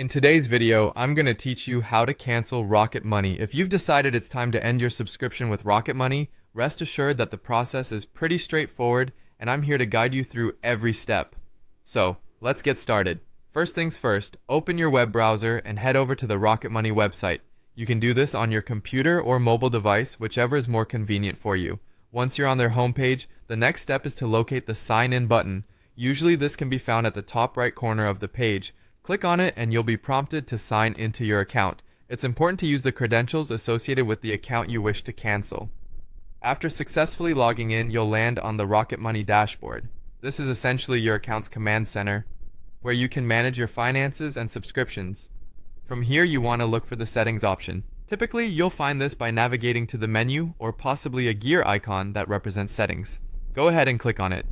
In today's video, I'm going to teach you how to cancel Rocket Money. If you've decided it's time to end your subscription with Rocket Money, rest assured that the process is pretty straightforward and I'm here to guide you through every step. So, let's get started. First things first, open your web browser and head over to the Rocket Money website. You can do this on your computer or mobile device, whichever is more convenient for you. Once you're on their homepage, the next step is to locate the Sign In button. Usually this can be found at the top right corner of the page. Click on it and you'll be prompted to sign into your account. It's important to use the credentials associated with the account you wish to cancel. After successfully logging in, you'll land on the Rocket Money dashboard. This is essentially your account's command center, where you can manage your finances and subscriptions. From here, you want to look for the settings option. Typically, you'll find this by navigating to the menu or possibly a gear icon that represents settings. Go ahead and click on it.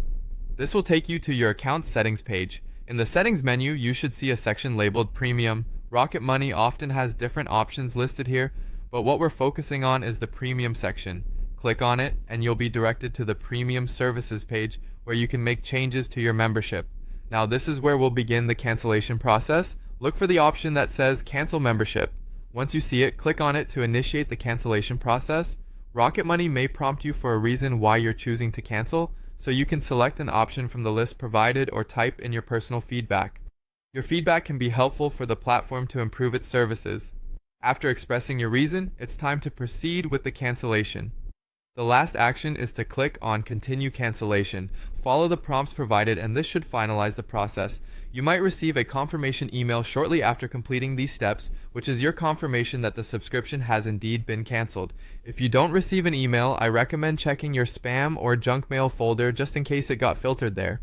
This will take you to your account settings page. In the settings menu, you should see a section labeled Premium. Rocket Money often has different options listed here, but what we're focusing on is the Premium section. Click on it and you'll be directed to the Premium Services page where you can make changes to your membership. Now this is where we'll begin the cancellation process. Look for the option that says Cancel Membership. Once you see it, click on it to initiate the cancellation process. Rocket Money may prompt you for a reason why you're choosing to cancel, so you can select an option from the list provided or type in your personal feedback. Your feedback can be helpful for the platform to improve its services. After expressing your reason, it's time to proceed with the cancellation. The last action is to click on Continue Cancellation. Follow the prompts provided and this should finalize the process. You might receive a confirmation email shortly after completing these steps, which is your confirmation that the subscription has indeed been canceled. If you don't receive an email, I recommend checking your spam or junk mail folder just in case it got filtered there.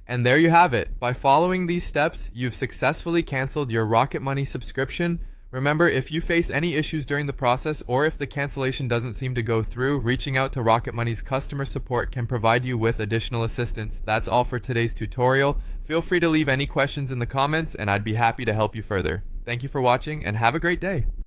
And there you have it. By following these steps, you've successfully canceled your Rocket Money subscription. Remember, if you face any issues during the process or if the cancellation doesn't seem to go through, reaching out to Rocket Money's customer support can provide you with additional assistance. That's all for today's tutorial. Feel free to leave any questions in the comments and I'd be happy to help you further. Thank you for watching and have a great day.